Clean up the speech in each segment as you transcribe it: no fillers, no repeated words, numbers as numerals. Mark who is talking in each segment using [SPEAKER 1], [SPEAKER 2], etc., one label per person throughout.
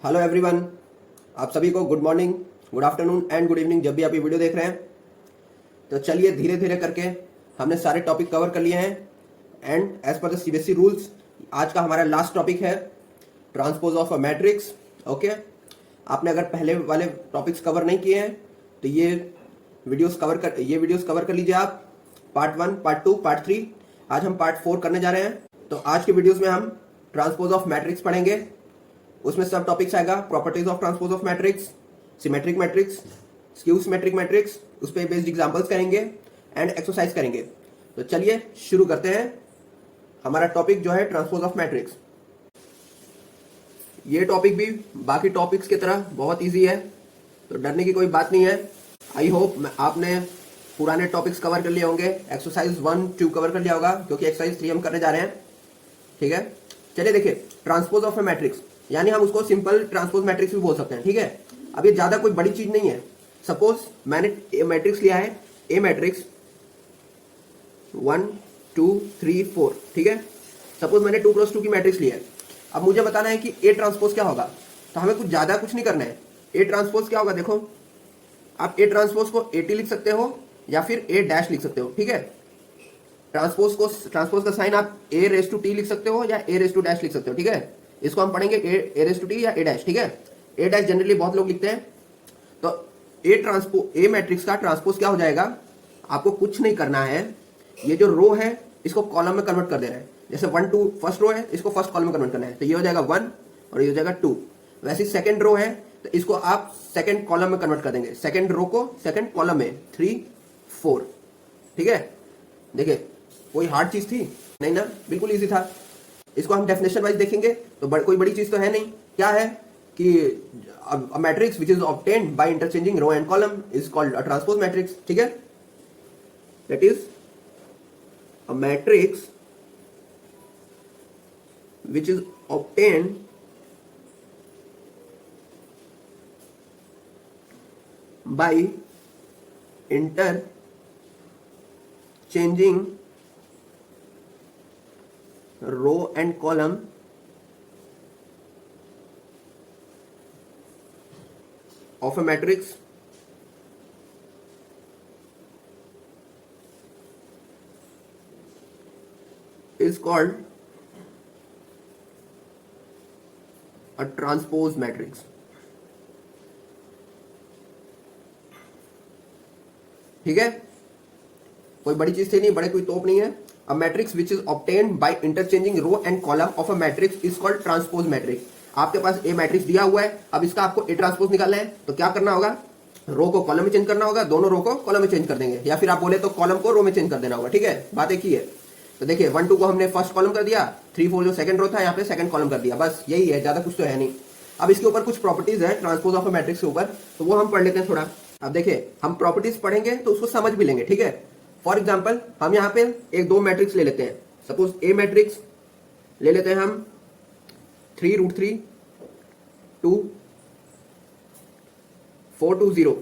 [SPEAKER 1] Hello everyone, आप सभी को good morning, good afternoon and good evening जब भी आप ये वीडियो देख रहे हैं। तो चलिए धीरे धीरे करके हमने सारे टॉपिक कवर कर लिए हैं and as per the CBSE rules आज का हमारा लास्ट टॉपिक है transpose of a matrix. Okay, आपने अगर पहले वाले टॉपिक्स कवर नहीं किए हैं तो ये वीडियोस कवर कर लीजिए आप। Part 1, part 2, part 3। आज हम पार्ट 4 करने जा रहे हैं। तो आज के वीडियोस में हम ट्रांसपोज ऑफ मैट्रिक्स पढ़ेंगे। उसमें सब टॉपिक्स आएगा, properties of transpose of matrix, symmetric matrix, skew symmetric matrix, उस पर बेस्ड एग्जांपल्स करेंगे एंड एक्सरसाइज करेंगे। तो चलिए शुरू करते हैं। हमारा टॉपिक जो है ट्रांसपोज ऑफ मैट्रिक्स। ये टॉपिक भी बाकी टॉपिक्स की तरह बहुत इजी है, तो डरने की कोई बात नहीं है। आई होप आपने पुराने टॉपिक्स कवर कर लिए होंगे, एक्सरसाइज 1, 2 कवर कर लिया होगा, क्योंकि एक्सरसाइज 3 हम करने जा रहे हैं। ठीक है, चलिए देखिए, ट्रांसपोज ऑफ ए मैट्रिक्स यानी हम उसको सिंपल ट्रांसपोज मैट्रिक्स भी बोल सकते हैं। ठीक है, अब ये ज्यादा कोई बड़ी चीज नहीं है। सपोज मैंने ए मैट्रिक्स लिया है, ए मैट्रिक्स 1 2 3 4। ठीक है, सपोज मैंने 2 क्रॉस 2 की मैट्रिक्स ली है। अब मुझे बताना है कि ए ट्रांसपोज क्या होगा, तो हमें कुछ ज्यादा कुछ नहीं करना है। ए ट्रांसपोज क्या होगा, देखो आप ए ट्रांसपोज को ए टी लिख सकते हो या फिर ए डैश लिख सकते हो। ठीक है, ट्रांसपोज का साइन आप ए रेस टू टी लिख सकते हो या ए रेस टू डैश लिख सकते हो। ठीक है, इसको हम पढ़ेंगे ए रेस टू टी या ए डैश। ठीक है, ए डैश जनरली बहुत लोग लिखते हैं। तो ए मैट्रिक्स का ट्रांसपोज क्या हो जाएगा, आपको कुछ नहीं करना है। ये जो रो है इसको कॉलम में कन्वर्ट कर देना है। जैसे 1 2 फर्स्ट रो है, इसको फर्स्ट कॉलम में कन्वर्ट करना है, तो ये हो जाएगा 1 और ये हो जाएगा 2। वैसे सेकंड रो है तो इसको आप सेकंड कॉलम में कन्वर्ट कर देंगे, सेकंड रो को सेकंड कॉलम में 3 4। ठीक है, देखिए कोई हार्ड चीज थी नहीं ना, बिल्कुल इजी था। इसको हम डेफिनेशन वाइज देखेंगे तो कोई बड़ी चीज तो है नहीं। क्या है कि a matrix which is obtained by interchanging row and column is called a transpose matrix. ठीक है, that is a matrix which is obtained by interchanging row and column of a matrix is called a transpose matrix. ठीक है, कोई बड़ी चीज थी नहीं, बड़े कोई तोप नहीं है। A matrix which is obtained by interchanging row and column of a matrix is called transpose matrix. आपके पास ए मैट्रिक्स दिया हुआ है, अब इसका आपको ए ट्रांसपोज निकालना है, तो क्या करना होगा, रो को कॉलम में चेंज करना होगा, दोनों रो को कॉलम में चेंज कर देंगे, या फिर आप बोले तो कॉलम को रो में चेंज कर देना होगा। ठीक है, बात एक ही है। तो देखिए 1 2 को हमने फर्स्ट कॉलम कर दिया, 3 4 जो सेकंड रो था यहाँ पे सेकंड कॉलम कर दिया, बस यही है, ज्यादा कुछ तो है नहीं। अब इसके ऊपर कुछ प्रॉपर्टीज है ट्रांसपोज ऑफ अ मैट्रिक्स के ऊपर, तो वो हम पढ़ लेते हैं थोड़ा। अब देखिए हम प्रॉपर्टीज पढ़ेंगे तो उसको समझ भी लेंगे। ठीक है, फॉर एग्जाम्पल हम यहाँ पे एक दो मैट्रिक्स ले लेते हैं। सपोज ए मैट्रिक्स ले लेते हैं हम 3√3 2 4 2 0।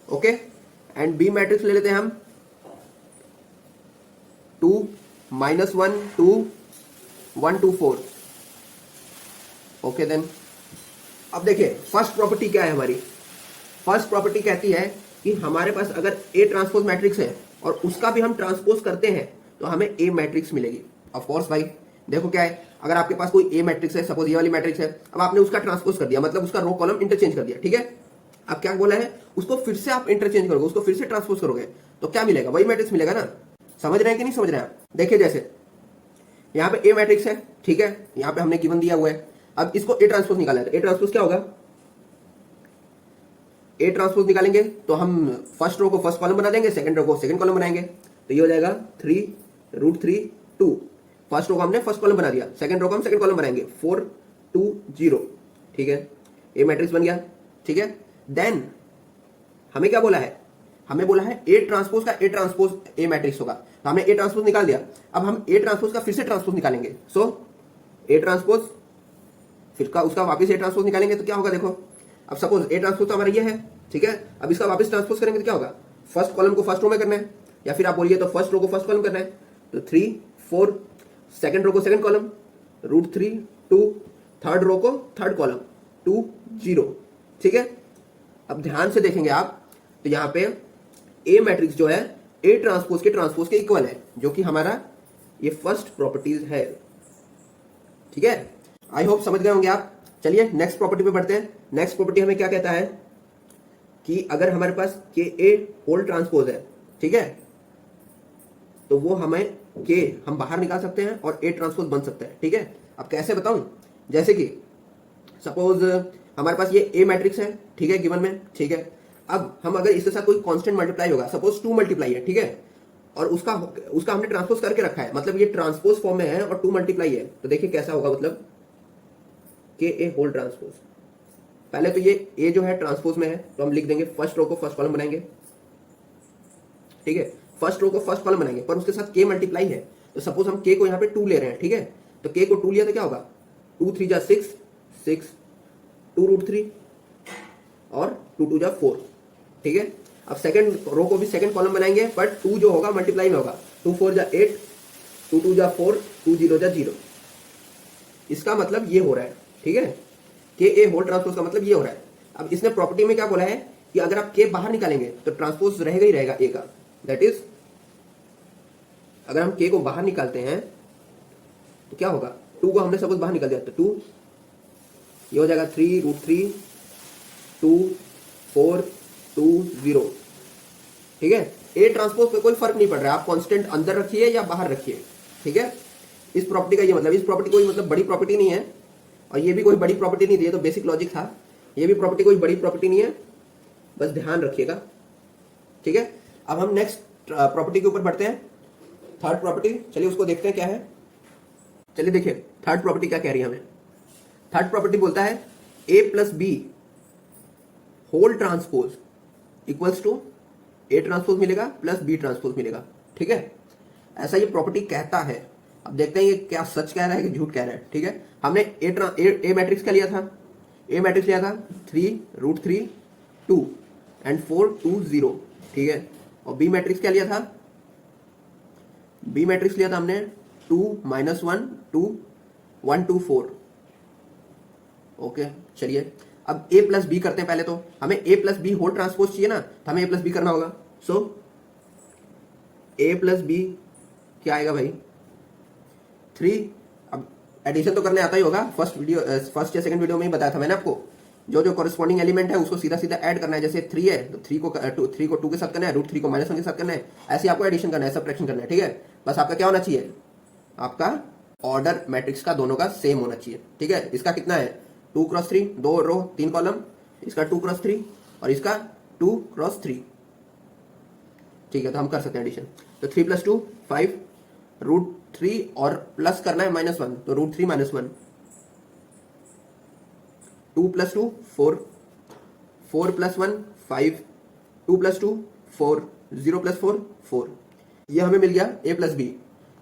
[SPEAKER 1] ओके, एंड बी मैट्रिक्स ले लेते हैं हम 2 -1 2 1 2 4। ओके देन, अब देखिए फर्स्ट प्रॉपर्टी क्या है हमारी। फर्स्ट प्रॉपर्टी कहती है कि हमारे पास अगर ए ट्रांसपोज मैट्रिक्स है और उसका भी हम ट्रांसपोज करते हैं तो हमें ए मैट्रिक्स मिलेगी। ऑफ कोर्स भाई, देखो क्या है, अगर आपके पास कोई ए मैट्रिक्स है, सपोज ये वाली मैट्रिक्स है, अब आपने उसका ट्रांसपोज कर दिया, मतलब उसका रो कॉलम इंटरचेंज कर दिया। ठीक है, अब क्या बोला है, उसको फिर से आप इंटरचेंज करोगे, उसको फिर से ट्रांसपोज करोगे, तो क्या मिलेगा, वही मैट्रिक्स मिलेगा ना। समझ रहे हैं कि नहीं समझ रहे हैं आप। देखिए जैसे यहाँ पे ए मैट्रिक्स है, ठीक है, यहाँ पे हमने गिवन दिया हुआ है। अब इसको ए ट्रांसपोज निकालना है, तो ए ट्रांसपोज क्या होगा, ए ट्रांसपोज निकालेंगे तो हम फर्स्ट रो को फर्स्ट कॉलम बना देंगे, सेकंड रो को सेकंड कॉलम बनाएंगे, तो ये हो जाएगा 3√3 2। फर्स्ट रो को हमने फर्स्ट कॉलम बना दिया, सेकंड रो को हम सेकंड कॉलम बनाएंगे 4 2 0। ठीक है, ए मैट्रिक्स बन गया। ठीक है, देन हमें क्या बोला है, हमें बोला है ए ट्रांसपोज का ए ट्रांसपोज ए मैट्रिक्स होगा, तो हमने ए ट्रांसपोज निकाल दिया। अब हम ए ट्रांसपोज का फिर से ट्रांसपोज निकालेंगे, सो ए ट्रांसपोज फिर का उसका वापस ए ट्रांसपोज निकालेंगे, तो क्या होगा, देखो अब सपोज ए ट्रांसपोज तो हमारा ये है। ठीक है, अब इसका वापस ट्रांसपोज करेंगे तो क्या होगा, फर्स्ट कॉलम को फर्स्ट रो में करना है, या फिर आप बोलिए तो फर्स्ट रो को फर्स्ट कॉलम करना है, तो 3 4, सेकंड रो को सेकंड कॉलम, √3 2 थर्ड रो को थर्ड कॉलम 2 0, ठीक है। अब ध्यान से देखेंगे आप तो यहां पे ए मैट्रिक्स जो है ए ट्रांसपोज के इक्वल है, जो कि हमारा ये फर्स्ट प्रॉपर्टीज है, ठीक है। आई होप समझ गए होंगे आप। चलिए नेक्स्ट प्रॉपर्टी पे बढ़ते हैं। नेक्स्ट प्रॉपर्टी हमें क्या कहता है कि अगर हमारे पास के ए होल ट्रांसपोज है, ठीक है, तो वो हमें के हम बाहर निकाल सकते हैं और ए ट्रांसपोज बन सकता है, ठीक है। अब कैसे बताऊं, जैसे कि सपोज हमारे पास ये ए मैट्रिक्स है, ठीक है, गिवन में, ठीक है। अब हम अगर इसके साथ कोई कांस्टेंट मल्टीप्लाई होगा, सपोज 2 मल्टीप्लाई है, ठीक है, और उसका हमने ट्रांसपोज करके रखा है, मतलब ये ट्रांसपोज फॉर्म में है और 2 मल्टीप्लाई है, तो देखिए कैसा होगा, मतलब के ए होल ट्रांसपोज। पहले तो ये ए जो है ट्रांसपोज में है, तो हम लिख देंगे फर्स्ट रो को फर्स्ट कॉलम बनाएंगे, ठीक है, फर्स्ट रो को फर्स्ट कॉलम बनाएंगे, पर उसके साथ के मल्टीप्लाई है, तो सपोज हम के को यहाँ पे 2 ले रहे हैं, ठीक है, तो के को 2 लिया तो क्या होगा, 2 3 जा 6 6, 2 रूट 3 और 2 2 जा 4, ठीक है। अब सेकंड रो को भी सेकंड कॉलम बनाएंगे, बट 2 जो होगा मल्टीप्लाई में होगा, 2 4 जा 8, 2 2 जा 4, 2 0 जा 0। इसका मतलब ये हो रहा है, ठीक है, के ए होल ट्रांसपोज का मतलब ये हो रहा है। अब इसने प्रॉपर्टी में क्या बोला है कि अगर आप के बाहर निकालेंगे तो ट्रांसपोज रहेगा ही रहेगा ए का, दैट इज अगर हम के को बाहर निकालते हैं तो क्या होगा, 2 को हमने सपोज बाहर निकाल दिया तो 2, ये हो जाएगा 3 रूट 3 2 4 2 0, ठीक है। ए ट्रांसपोज पे कोई फर्क नहीं पड़ रहा है, आप कांस्टेंट अंदर रखिए या बाहर रखिए, ठीक है। इस प्रॉपर्टी का ये मतलब, इस प्रॉपर्टी कोई मतलब बड़ी प्रॉपर्टी नहीं है, और ये भी कोई बड़ी प्रॉपर्टी नहीं थी, ये तो बेसिक लॉजिक था। ये भी प्रॉपर्टी कोई बड़ी प्रॉपर्टी नहीं है, बस ध्यान रखिएगा, ठीक है। अब हम नेक्स्ट प्रॉपर्टी के ऊपर बढ़ते हैं, थर्ड प्रॉपर्टी। चलिए उसको देखते हैं क्या है। चलिए देखिए थर्ड प्रॉपर्टी क्या कह रही है हमें। थर्ड प्रॉपर्टी बोलता है A plus B whole transpose equals to A transpose मिलेगा प्लस बी ट्रांसपोज मिलेगा, ठीक है, ऐसा ये प्रॉपर्टी कहता है। अब देखते हैं ये क्या सच कह रहा है कि झूठ कह रहा है, ठीक है। हमने ए मैट्रिक्स क्या लिया था, ए मैट्रिक्स लिया था 3 रूट 3 2 एंड 4 2 0, ठीक है। और बी मैट्रिक्स क्या लिया था, बी मैट्रिक्स लिया था हमने 2 -1 2 1 2 4, ओके। चलिए अब ए प्लस बी करते हैं। पहले तो हमें ए प्लस बी होल ट्रांसपोज चाहिए ना, तो हमें ए प्लस बी करना होगा। सो ए प्लस बी क्या आएगा भाई, 3। अब एडिशन तो करने आता ही होगा, फर्स्ट या सेकंड वीडियो में ही बताया था मैंने आपको, जो जो कॉरेस्पॉन्डिंग एलिमेंट है उसको सीधा सीधा ऐड करना है। जैसे 3 है तो 3 को 2 के साथ करना है, रूट 3 को -1 के साथ करना है, ऐसे आपको एडिशन करना है, सबट्रैक्शन करना है, ठीक है। बस आपका क्या होना चाहिए, आपका ऑर्डर मैट्रिक्स का दोनों का सेम होना चाहिए, ठीक है। इसका कितना है 2 क्रॉस 3, 2 रो 3 कॉलम, इसका 2 क्रॉस 3 और इसका 2 क्रॉस 3, ठीक है। तो हम कर सकते हैं एडिशन। तो 3 + 2 5, रूट 3 और प्लस करना है -1, तो रूट 3 -1, 2 + 2 4, 4 + 1 5, 2 + 2 4, 0 + 4 4। ये हमें मिल गया a प्लस बी,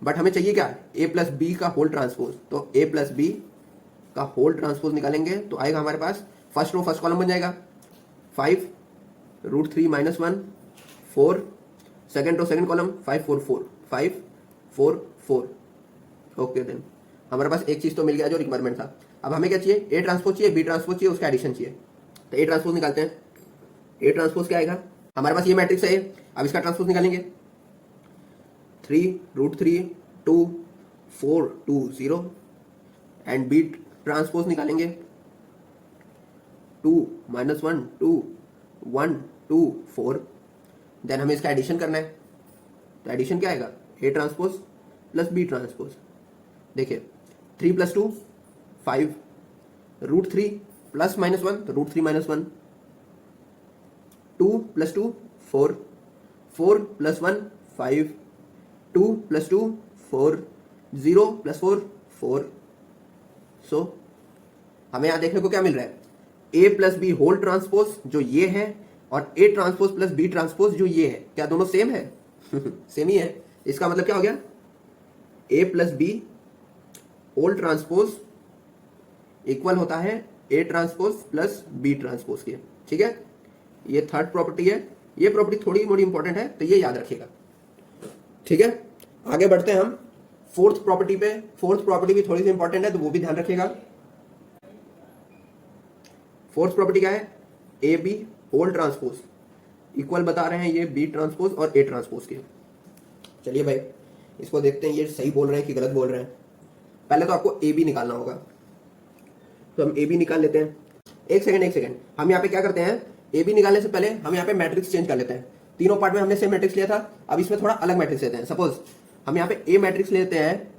[SPEAKER 1] बट हमें चाहिए क्या, a प्लस बी का होल ट्रांसपोज। तो a प्लस बी का होल ट्रांसपोज निकालेंगे तो आएगा हमारे पास फर्स्ट रो फर्स्ट कॉलम बन जाएगा 5 root 3 -1 4, second row second column 5 4 4 5 4 4, okay. Then हमारे पास एक चीज तो मिल गया जो रिक्वायरमेंट था। अब हमें क्या चाहिए, ए ट्रांसपोज चाहिए, बी ट्रांसपोज चाहिए, उसका एडिशन चाहिए। तो ए ट्रांसपोज निकालते हैं। ए ट्रांसपोज क्या आएगा, हमारे पास ये मैट्रिक्स है, अब इसका ट्रांसपोज निकालेंगे 3 रूट 3 2 4 2 0 एंड बी ट्रांसपोज निकालेंगे 2 -1 2 1 2 4। देन हमें इसका एडिशन करना है, तो एडिशन क्या आएगा, A transpose plus B transpose. देखिए 3 + 2 5, रूट 3 प्लस -1 तो रूट 3 -1, 2 + 2 4, 4 + 1 5, 2 + 2 4, 0 + 4 4। सो हमें यहां देखने को क्या मिल रहा है, A plus B whole transpose जो ये है और A transpose plus B transpose जो ये है, क्या दोनों सेम है सेम ही है। इसका मतलब क्या हो गया, A plus B whole transpose equal होता है A transpose plus B transpose के, ठीक है। ये थर्ड प्रॉपर्टी है, ये प्रॉपर्टी थोड़ी मोड़ी इंपॉर्टेंट है, तो ये याद रखिएगा, ठीक है। आगे बढ़ते हैं हम फोर्थ प्रॉपर्टी पे। फोर्थ प्रॉपर्टी भी थोड़ी सी इंपॉर्टेंट है, तो वो भी ध्यान रखिएगा। फोर्थ प्रॉपर्टी क्या है, A B whole transpose equal बता रहे हैं ये बी ट्रांसपोज और ए ट्रांसपोज के। चलिए भाई इसको देखते हैं ये सही बोल रहे हैं कि गलत बोल रहे हैं। पहले तो आपको ए बी निकालना होगा, तो हम ए बी निकाल लेते हैं। एक सेकंड, हम यहाँ पे क्या करते हैं, ए बी निकालने से पहले हम यहाँ पे मैट्रिक्स चेंज कर लेते हैं। तीनों पार्ट में हमने सेम मैट्रिक्स लिया था, अब इसमें थोड़ा अलग मैट्रिक्स लेते हैं। सपोज हम यहाँ पे ए मैट्रिक्स लेते हैं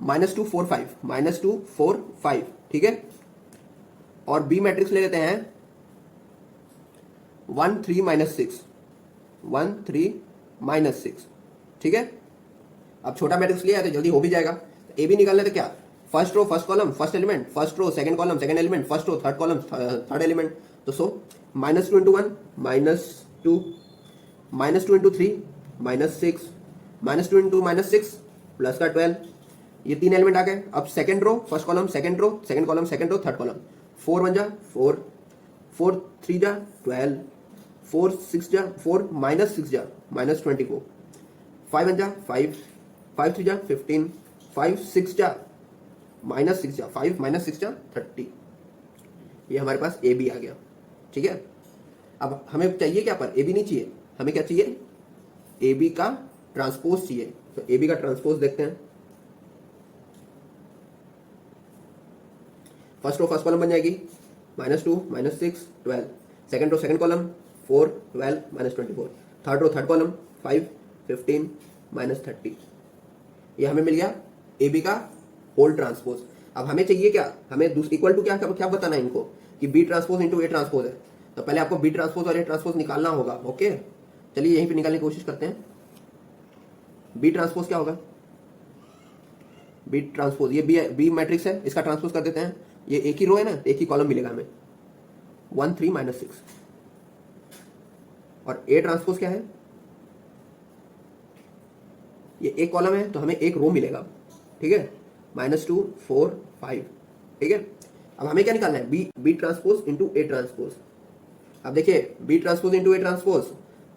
[SPEAKER 1] -2 4 5 -2 4 5, ठीक है, और बी मैट्रिक्स ले लेते हैं 1 3 -6 1 3 -6, ठीक है। अब छोटा मैट्रिक्स लिया है तो जल्दी हो भी जाएगा। ए बी निकालने तो क्या, first row first column first element, first row second column second element, first row third column third element. तो सो -2 × 1 -2 -2 × 3 -6 -2 × -6 प्लस का 12, ये तीन एलिमेंट आ गए। अब second row first column second row second column second row third column, 4 1 जा 4 4 3 जा 12 4 6 जा 4 -6 जा -24 5 1 जा 5 5 3 जा 15 5 6 जा -6 जा 5 -6 जा 30। ये हमारे पास ए बी आ गया, ठीक है। अब हमें चाहिए क्या, पर ए बी नहीं चाहिए, हमें क्या चाहिए, ए बी का ट्रांसपोज चाहिए। तो ए बी का ट्रांसपोज देखते हैं। फर्स्ट रो फर्स्ट कॉलम बन जाएगी -2 -6 12, second row second column 4 12 -24, third row third column 5 15 -30। ये हमें मिल गया ए बी का होल ट्रांसपोज। अब हमें चाहिए क्या, हमें इक्वल टू क्या बताना है इनको कि B transpose into A transpose है। तो पहले आपको बी ट्रांसपोज और ए ट्रांसपोज निकालना होगा। ओके चलिए यहीं पे निकालने की कोशिश करते हैं। बी ट्रांसपोज क्या होगा, बी ट्रांसपोज ये बी मैट्रिक्स है, इसका ट्रांसपोज कर देते हैं। ये एक ही रो है ना, एक ही कॉलम मिलेगा हमें 1 3 -6। और ए ट्रांसपोज क्या है, ये एक कॉलम है तो हमें एक रो मिलेगा, ठीक है, -2 4 5, ठीक है। अब हमें क्या निकालना है, B transpose into A transpose. अब देखिए B transpose into A transpose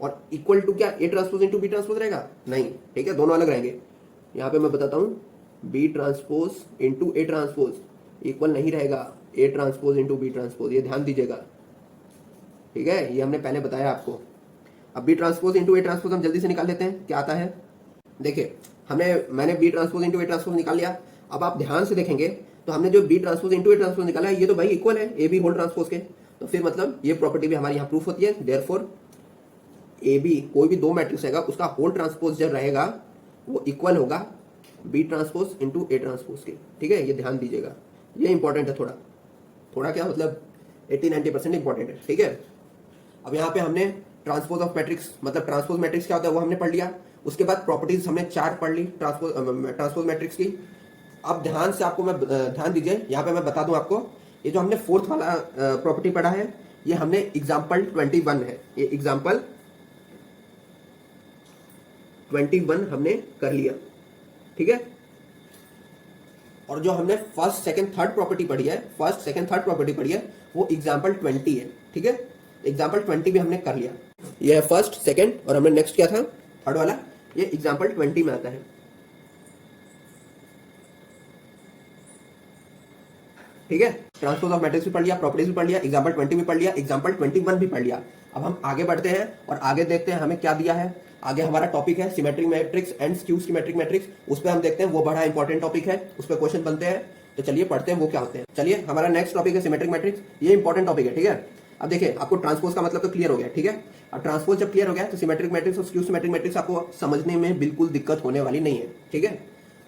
[SPEAKER 1] और इक्वल टू क्या A transpose into B transpose रहेगा, नहीं, ठीक है, दोनों अलग रहेंगे। यहां पे मैं बताता हूं, B transpose into A transpose equal नहीं रहेगा A transpose into B transpose, ये ध्यान दीजिएगा, ठीक है, ये हमने पहले बताया आपको। अब B transpose into A transpose हम जल्दी से निकाल लेते हैं, क्या आता है। देखिए मैंने B transpose into A transpose निकाल लिया। अब आप ध्यान से देखेंगे तो हमने जो B transpose into A transpose निकाला है ये तो भाई इक्वल है ए बी होल ट्रांसपोज के। तो फिर मतलब ये प्रॉपर्टी भी हमारी यहाँ प्रूफ होती है। देयरफॉर ए बी कोई भी दो मैट्रिक्स रहेगा उसका होल ट्रांसपोज जब रहेगा वो इक्वल होगा B transpose into A transpose के, ठीक है, ये ध्यान दीजिएगा, ये इंपॉर्टेंट है, थोड़ा क्या मतलब 80-90% इंपॉर्टेंट है, ठीक है। अब यहाँ पे हमने ट्रांसपोज ऑफ मैट्रिक्स मतलब ट्रांसपोज मैट्रिक्स क्या होता है वो हमने पढ़ लिया। उसके बाद प्रॉपर्टीज हमने 4 पढ़ ली ट्रांसपोज मैट्रिक्स की। अब ध्यान से आपको मैं ध्यान दीजिए, यहाँ पे मैं बता दूं आपको, ये जो हमने फोर्थ वाला प्रॉपर्टी पढ़ा है ये हमने एग्जाम्पल 21 है, ये एग्जाम्पल 21 हमने कर लिया, ठीक है। और जो हमने फर्स्ट सेकंड थर्ड प्रॉपर्टी पढ़ी है, फर्स्ट सेकंड थर्ड प्रॉपर्टी पढ़ी है वो एग्जाम्पल 20 है, ठीक है। एग्जाम्पल 20 भी हमने कर लिया, ये है फर्स्ट सेकंड और हमने नेक्स्ट क्या था थर्ड वाला, ये एग्जाम्पल 20 में आता है, ठीक है। ट्रांसपोज ऑफ मैट्रिक्स भी पढ़ लिया, प्रॉपर्टीज भी पढ़ लिया, एग्जाम्पल 20 भी पढ़ लिया, एग्जाम्पल 21 भी पढ़ लिया। अब हम आगे बढ़ते हैं और आगे देखते हैं हमें क्या दिया है। आगे हमारा टॉपिक है symmetric matrix and skew symmetric matrix, उस पर हम देखते हैं, वो बड़ा इंपॉर्टेंट टॉपिक है, उस पर क्वेश्चन बनते हैं। तो चलिए पढ़ते हैं वो क्या होते हैं। चलिए हमारा नेक्स्ट टॉपिक है सिमेट्रिक मैट्रिक्स, ये इंपॉर्टेंट टॉपिक है, ठीक है। अब देखिए आपको ट्रांसपोज का मतलब तो क्लियर हो गया, ठीक है। अब ट्रांसपोज जब क्लियर हो गया तो सिमेट्रिक मैट्रिक्स और स्क्यू सिमेट्रिक मैट्रिक्स आपको समझने में बिल्कुल दिक्कत होने वाली नहीं है, ठीक है।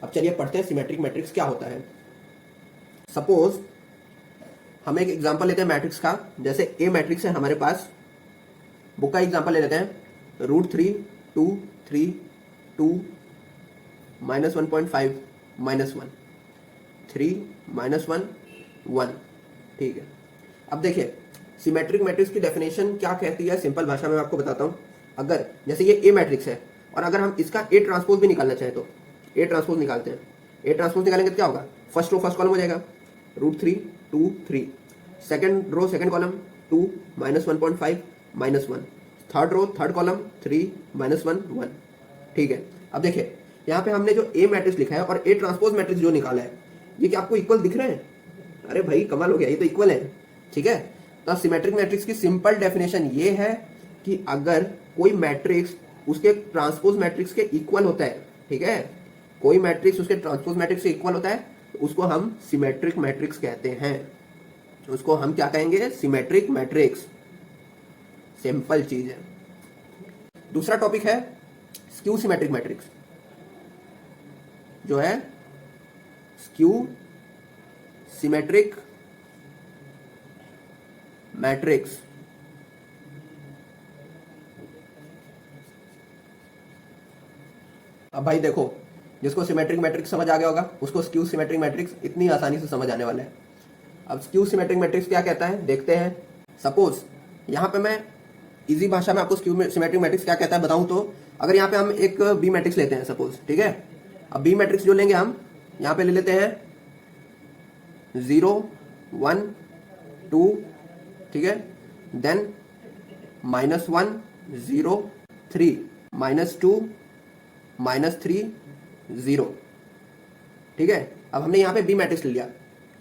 [SPEAKER 1] अब चलिए पढ़ते हैं सिमेट्रिक मैट्रिक्स क्या होता है। सपोज हम एक एग्जांपल लेते हैं मैट्रिक्स का, जैसे ए मैट्रिक्स है हमारे पास, बुक का एग्जांपल ले लेते हैं, √3 2 3 2 -1.5 -1 3 -1 1, ठीक है। अब देखिए सिमेट्रिक मैट्रिक्स की डेफिनेशन क्या कहती है, सिंपल भाषा में आपको बताता हूँ। अगर जैसे ये ए मैट्रिक्स है और अगर हम इसका ए ट्रांसपोज भी निकालना चाहें तो ए ट्रांसपोज निकालते हैं। ए ट्रांसपोज निकालेंगे तो क्या होगा, फर्स्ट रो फर्स्ट कॉलम हो जाएगा √3 2 3, second row second column 2 -1.5 -1, third row third column 3 -1 1, ठीक है। अब देखिए यहाँ पे हमने जो ए मैट्रिक्स लिखा है और ए ट्रांसपोज मैट्रिक्स जो निकाला है ये क्या आपको इक्वल दिख रहे हैं, अरे भाई कमाल हो गया, ये तो इक्वल है, ठीक है। तो सिमेट्रिक मैट्रिक्स की सिंपल डेफिनेशन ये है कि अगर कोई मैट्रिक्स उसके ट्रांसपोज मैट्रिक्स के इक्वल होता है, ठीक है, कोई मैट्रिक्स उसके ट्रांसपोज मैट्रिक्स से इक्वल होता है तो उसको हम सिमेट्रिक मैट्रिक्स कहते हैं। उसको हम क्या कहेंगे? Symmetric matrix. सिंपल चीज है। दूसरा टॉपिक है स्क्यू सिमेट्रिक मैट्रिक्स, जो है स्क्यू सिमेट्रिक मैट्रिक्स। अब भाई देखो, जिसको सिमेट्रिक मैट्रिक्स समझ आ गया होगा उसको स्क्यू सिमेट्रिक मैट्रिक्स इतनी आसानी से समझ आने वाला है। अब स्क्यू सिमेट्रिक मैट्रिक्स क्या कहता है देखते हैं। सपोज यहां पे मैं इजी भाषा में आपको स्क्यू सिमेट्रिक मैट्रिक्स क्या कहता है बताऊं तो, अगर यहाँ पे हम एक बी मैट्रिक्स लेते हैं सपोज, ठीक है। अब बी मैट्रिक्स जो लेंगे हम यहाँ पे ले लेते हैं 0 1 2, ठीक है, देन -1 0 3 -2 -3 0, ठीक है। अब हमने यहाँ पे बी मैट्रिक्स ले लिया,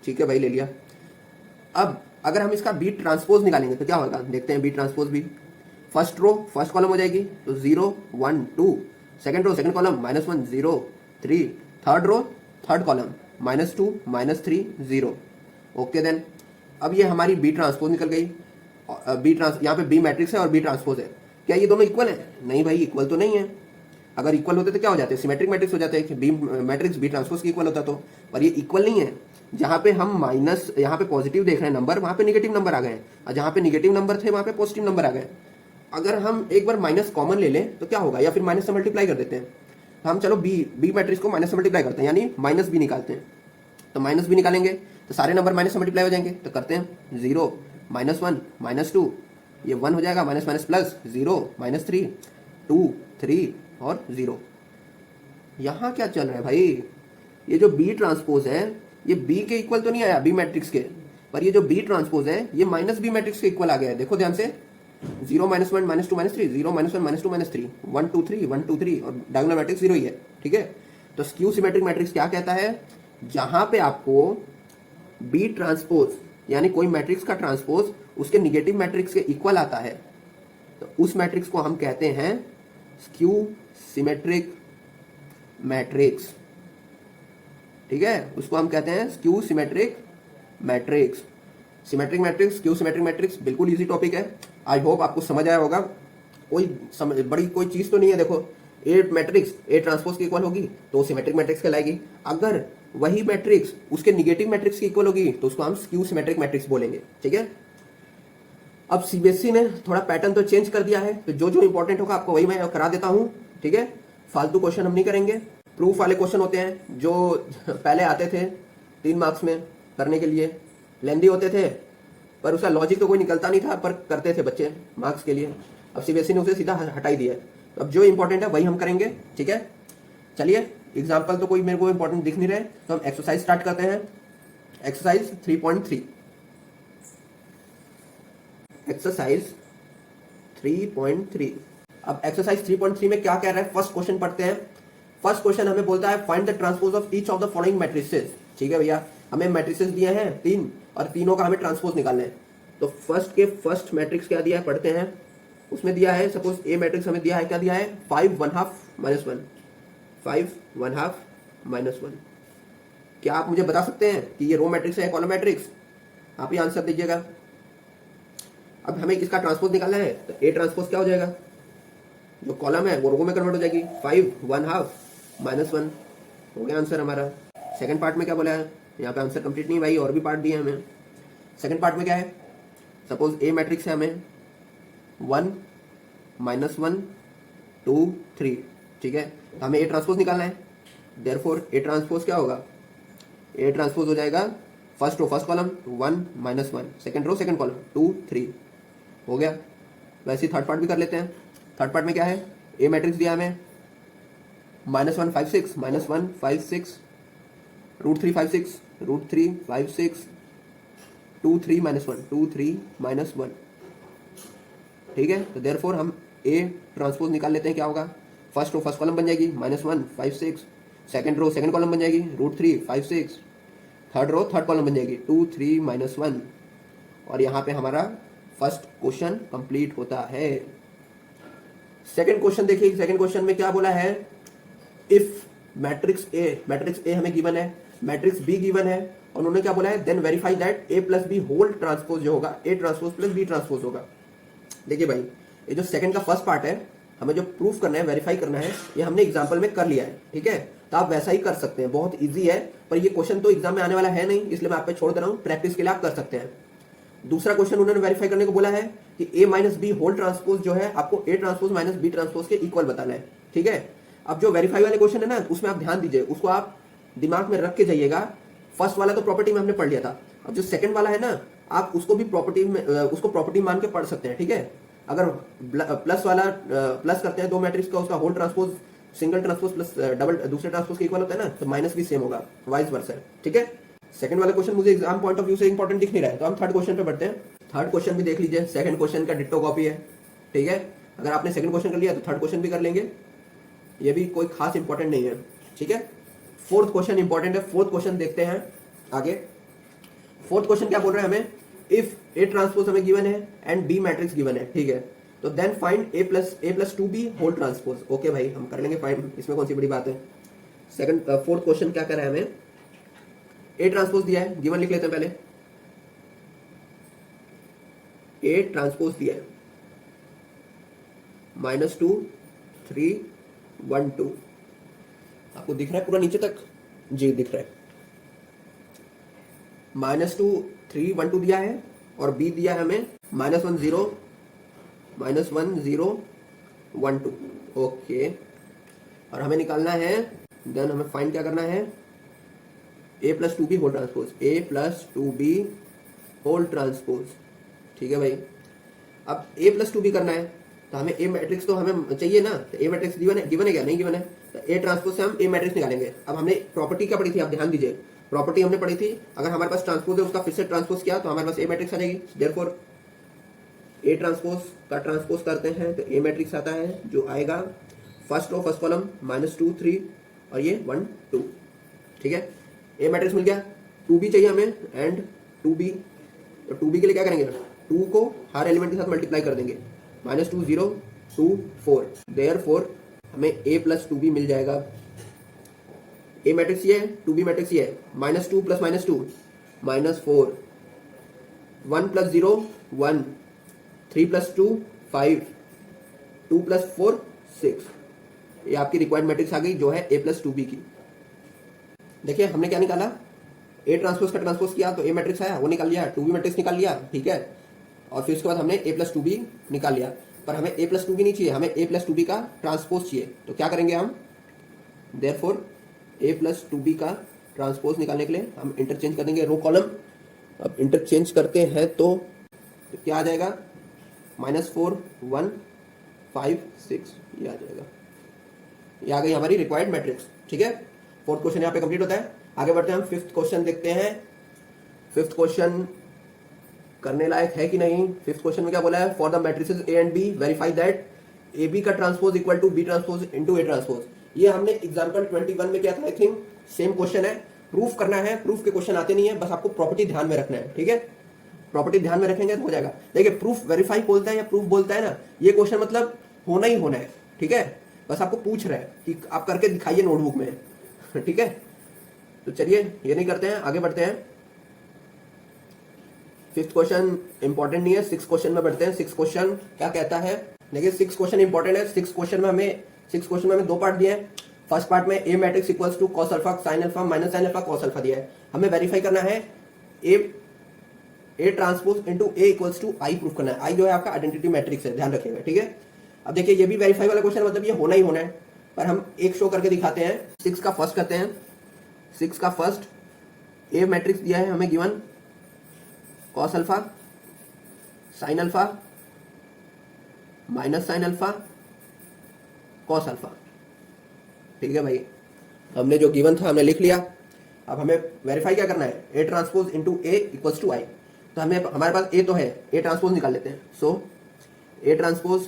[SPEAKER 1] ठीक है भाई, ले लिया। अब अगर हम इसका बी ट्रांसपोज निकालेंगे तो क्या होगा देखते हैं। बी ट्रांसपोज भी फर्स्ट रो फर्स्ट कॉलम हो जाएगी तो 0 1 2, second row second column -1 0 3, third row third column -2 -3 0। Okay then अब ये हमारी बी ट्रांसपोज निकल गई। यहाँ पे बी मैट्रिक्स है और बी ट्रांसपोज है। क्या ये दोनों इक्वल है? नहीं भाई, इक्वल तो नहीं है। अगर इक्वल होते तो क्या हो जाते? सिमेट्रिक मैट्रिक्स हो जाते हैं कि बी मैट्रिक्स बी ट्रांसपोज की इक्वल होता तो, पर ये इक्वल नहीं है। जहां पे हम माइनस, यहाँ पे पॉजिटिव देख रहे हैं नंबर, वहां पे निगेटिव नंबर आ गए, और जहां पे निगेटिव नंबर थे वहां पे पॉजिटिव नंबर आ गए। अगर हम एक बार माइनस कॉमन ले लें तो क्या होगा, या फिर माइनस से मल्टीप्लाई कर देते हैं। हम चलो बी मैट्रिक्स को माइनस से मल्टीप्लाई करते हैं, यानी माइनस बी निकालते हैं। तो माइनस बी निकालेंगे तो सारे नंबर माइनस से मल्टीप्लाई हो जाएंगे। तो करते हैं 0 -1 -2, ये 1 हो जाएगा, माइनस माइनस प्लस 0 -3 2 3 और 0। यहाँ क्या चल रहा है भाई? ये जो बी ट्रांसपोज है ये बी के इक्वल तो नहीं आया बी मैट्रिक्स के, पर ये जो बी ट्रांसपोज है ये माइनस बी मैट्रिक्स के इक्वल आ गया है। देखो ध्यान से, 0 -1 -2 -3, 0 -1 -2 -3, 1 2 3 1 2 3, और डायगोनल मैट्रिक्स 0 ही है, ठीक है। तो स्क्यू सिमेट्रिक मैट्रिक्स क्या कहता है? जहां पे आपको बी ट्रांसपोज यानी कोई मैट्रिक्स का ट्रांसपोज उसके निगेटिव मैट्रिक्स के इक्वल आता है तो उस मैट्रिक्स को हम कहते हैं स्क्यू सिमेट्रिक मैट्रिक्स, ठीक है। उसको हम कहते हैं skew symmetric matrix. Symmetric matrix, skew symmetric matrix बिल्कुल इजी टॉपिक है। आई होप आपको समझ आया होगा। बड़ी कोई चीज तो नहीं है। देखो, ए मैट्रिक्स ए ट्रांसपोज की इक्वल होगी तो सिमेट्रिक मैट्रिक्स कहलाएगी। अगर वही मैट्रिक्स उसके निगेटिव मैट्रिक्स की इक्वल होगी तो उसको हम स्क्यू सिमेट्रिक मैट्रिक्स बोलेंगे, ठीक है। अब सीबीएसई ने थोड़ा पैटर्न तो चेंज कर दिया है, तो जो जो इंपॉर्टेंट होगा आपको वही मैं करा देता हूं, ठीक है। फालतू क्वेश्चन हम नहीं करेंगे। प्रूफ वाले क्वेश्चन होते हैं जो पहले आते थे 3 मार्क्स में करने के लिए, लेंदी होते थे पर उसका लॉजिक तो कोई निकलता नहीं था, पर करते थे बच्चे मार्क्स के लिए। अब सीबीएसई ने उसे सीधा हटा ही दिया है। तो अब जो इंपॉर्टेंट है वही हम करेंगे, ठीक है। चलिए, एग्जाम्पल तो कोई मेरे को इंपॉर्टेंट दिख नहीं रहे, तो हम एक्सरसाइज स्टार्ट करते हैं। Exercise 3.3, exercise 3.3। अब एक्सरसाइज 3.3 में क्या कह रहा है, फर्स्ट क्वेश्चन पढ़ते हैं। फर्स्ट क्वेश्चन हमें बोलता है find the transpose of each of the following matrices, ठीक है भैया। हमें मैट्रिसेस दिए हैं 3 और तीनों का हमें ट्रांसपोज निकालना है। तो फर्स्ट के फर्स्ट मैट्रिक्स क्या दिया है पढ़ते हैं। उसमें दिया है, सपोज ए मैट्रिक्स हमें दिया है, क्या दिया है 5 1/2 -1, 5 1/2 -1। क्या आप मुझे बता सकते हैं कि ये रो मैट्रिक्स है कॉलम मैट्रिक्स? आप ही आंसर दीजिएगा। अब हमें इसका ट्रांसपोज निकालना है तो ए ट्रांसपोज क्या हो जाएगा, जो कॉलम है वो रो में कन्वर्ट हो जाएगी। 5 1/2 -1 हो गया आंसर हमारा। सेकंड पार्ट में क्या बोला है, यहाँ पे आंसर कंप्लीट नहीं भाई, और भी पार्ट दिए हमें। सेकंड पार्ट में क्या है, सपोज ए मैट्रिक्स है हमें 1 -1 2 3, ठीक है। तो हमें ए ट्रांसपोज निकालना है। देयरफॉर ए ट्रांसपोज क्या होगा, ए ट्रांसपोज हो जाएगा first row first column 1 -1, second row second column 2 3, हो गया। वैसे थर्ड पार्ट भी कर लेते हैं। थर्ड पार्ट में क्या है, ए मैट्रिक्स दिया हमें -1 5 6 -1 5 6 √3 5 6 √3 5 6 2 3 -1 2 3 -1, ठीक है। तो देयरफॉर हम ए ट्रांसपोज निकाल लेते हैं। क्या होगा, फर्स्ट रो फर्स्ट कॉलम बन जाएगी -1 5 6, सेकंड रो सेकंड कॉलम बन जाएगी √3 5 6, थर्ड रो थर्ड कॉलम बन जाएगी 2 3 -1, और यहाँ पे हमारा फर्स्ट क्वेश्चन कंप्लीट होता है। सेकंड क्वेश्चन देखिए, सेकंड क्वेश्चन में क्या बोला है, इफ मैट्रिक्स ए हमें गिवन है, मैट्रिक्स बी गिवन है, और उन्होंने क्या बोला है, then verify that A plus B whole transpose जो होगा A transpose plus B transpose होगा। देखिए भाई, ये जो सेकंड का फर्स्ट पार्ट है, हमें जो प्रूफ करना है, वेरीफाई करना है, ये हमने एग्जाम्पल में कर लिया है, ठीक है। तो आप वैसा ही कर सकते हैं, बहुत ईजी है, पर ये क्वेश्चन तो एग्जाम में आने वाला है नहीं, इसलिए मैं आप पे छोड़ दे रहा हूँ, प्रैक्टिस के लिए आप कर सकते हैं। दूसरा क्वेश्चन उन्होंने वेरीफाई करने को बोला है कि A minus B whole transpose जो है आपको A transpose minus B transpose के इक्वल बताना है, ठीक है। अब जो वेरीफाई वाले क्वेश्चन है ना, उसमें आप ध्यान दीजिए, उसको आप दिमाग में रख के जाइएगा। फर्स्ट वाला तो प्रॉपर्टी में हमने पढ़ लिया था, अब जो सेकंड वाला है ना, आप उसको भी प्रॉपर्टी में उसको प्रॉपर्टी मान के पढ़ सकते हैं, ठीक है। अगर प्लस वाला प्लस करते हैं दो मैट्रिक्स का, उसका whole transpose single transpose plus double दूसरे ट्रांसपोज के इक्वल होता है ना, तो माइनस भी सेम होगा, वाइस वर्सा, ठीक है। सेकंड वाला क्वेश्चन मुझे एग्जाम पॉइंट ऑफ व्यू से इंपॉर्टेंट दिख नहीं रहा है, तो हम थर्ड क्वेश्चन पे बढ़ते हैं। थर्ड क्वेश्चन भी देख लीजिए, सेकंड क्वेश्चन का डिट्टो कॉपी है, ठीक है। अगर आपने सेकंड क्वेश्चन कर लिया तो थर्ड क्वेश्चन भी कर लेंगे, ये भी कोई खास इंपॉर्टेंट नहीं है, ठीक है। फोर्थ क्वेश्चन इंपॉर्टेंट है, फोर्थ क्वेश्चन देखते हैं आगे। फोर्थ क्वेश्चन क्या बोल रहे हैं हमें, इफ ए ट्रांसपोज हमें गिवन है एंड बी मैट्रिक्स गिवन है, ठीक है, तो then find A plus two B whole transpose. Okay भाई, हम कर लेंगे फाइंड, इसमें कौन सी बड़ी बात है। सेकंड फोर्थ क्वेश्चन क्या कर रहा है हमें, ए ट्रांसपोज दिया है, गिवन लिख लेते हैं पहले, ए ट्रांसपोज दिया है -2 3 1 2, आपको दिख रहा है पूरा नीचे तक, जी दिख रहा है। -2 3 1 2 दिया है, और बी दिया है हमें -1 0 1 2, ओके। और हमें निकालना है, देन हमें फाइंड क्या करना है, a plus two B whole transpose, a plus two B whole transpose, ठीक है भाई। अब a प्लस टू बी करना है, तो हमें a मैट्रिक्स तो हमें चाहिए ना, तो a मैट्रिक्स गिवन है क्या, नहीं गिवन है, तो a ट्रांसपोज से हम a मैट्रिक्स निकालेंगे। अब हमने प्रॉपर्टी क्या पढ़ी थी, आप ध्यान दीजिए, प्रॉपर्टी हमने पढ़ी थी, अगर हमारे पास ट्रांसपोज है उसका फिर से ट्रांसपोज किया तो हमारे पास a मैट्रिक्स आ जाएगी। देयरफॉर a ट्रांसपोज का ट्रांसपोज करते हैं तो a मैट्रिक्स आता है, जो आएगा फर्स्ट रो फर्स्ट कॉलम -2 3 और ये 1 2, ठीक है। a मैट्रिक्स मिल गया, 2b चाहिए हमें एंड 2b, तो 2b के लिए क्या करेंगे, 2 को हर एलिमेंट के साथ मल्टीप्लाई कर देंगे, -2 0 2 4, देयरफॉर हमें a प्लस 2b मिल जाएगा। a मैट्रिक्स ये है, 2b मैट्रिक्स ये है, -2 प्लस -2 -4, 1 प्लस 0 1, 3 प्लस 2 5, 2 प्लस 4 6, ये आपकी रिक्वायर्ड मैट्रिक्स आ गई, जो है a प्लस 2b की। देखिए हमने क्या निकाला, ए ट्रांसपोज का ट्रांसपोज किया तो ए मैट्रिक्स आया, वो निकाल लिया, 2b मैट्रिक्स निकाल लिया, ठीक है। और फिर उसके बाद हमने a प्लस 2b निकाल लिया, पर हमें a प्लस 2b नहीं चाहिए, हमें a प्लस 2b का ट्रांसपोज चाहिए, तो क्या करेंगे हम, देयरफॉर a प्लस 2b का ट्रांसपोज निकालने के लिए हम इंटरचेंज कर देंगे रो कॉलम। अब इंटरचेंज करते हैं तो क्या आ जाएगा, -4 1 5 6, ये आ जाएगा, ये आ गई हमारी रिक्वायर्ड मैट्रिक्स, ठीक है। फोर्थ क्वेश्चन यहाँ पे कंप्लीट होता है। आगे बढ़ते हैं, हम फिफ्थ क्वेश्चन देखते हैं। फिफ्थ क्वेश्चन करने लायक है कि नहीं। फिफ्थ क्वेश्चन में क्या बोला है, for the matrices A and B verify that A B का transpose equal to B transpose into A transpose. ये हमने एग्जांपल 21 में किया था, आई थिंक सेम क्वेश्चन है। प्रूफ करना है, प्रूफ के क्वेश्चन आते नहीं है, बस आपको प्रॉपर्टी ध्यान में रखना है, ठीक है। प्रॉपर्टी ध्यान में रखेंगे तो हो जाएगा। देखिए प्रूफ वेरीफाई बोलता है या प्रूफ बोलता है ना, ये क्वेश्चन मतलब होना ही होना है, ठीक है। बस आपको पूछ रहा है कि आप करके दिखाइए नोटबुक में, ठीक है। तो चलिए ये नहीं करते हैं, आगे बढ़ते हैं। फिफ्थ क्वेश्चन इंपॉर्टेंट नहीं है, सिक्स क्वेश्चन में बढ़ते हैं। सिक्स क्वेश्चन क्या कहता है, देखिए सिक्स क्वेश्चन इंपॉर्टेंट है। सिक्स क्वेश्चन में हमें दो पार्ट दिए हैं। फर्स्ट पार्ट में A matrix equals to cos alpha sine alpha minus sine alpha cos alpha दिया है। हमें वेरीफाई करना है A transpose into A equals to I proof करना है। आई जो है आपका आइडेंटिटी मैट्रिक्स है, ध्यान रखिएगा, ठीक है। अब देखिए ये भी वेरीफाई वाला क्वेश्चन, मतलब ये होना ही होना है, पर हम एक शो करके दिखाते हैं। सिक्स का फर्स्ट करते हैं। सिक्स का फर्स्ट ए मैट्रिक्स दिया है हमें given, cos alpha sine alpha minus sine alpha cos alpha, ठीक है भाई। हमने जो गिवन था हमने लिख लिया। अब हमें वेरीफाई क्या करना है, A transpose into A equals to I. तो हमें हमारे पास ए तो है, ए ट्रांसपोज निकाल लेते हैं। सो ए ट्रांसपोज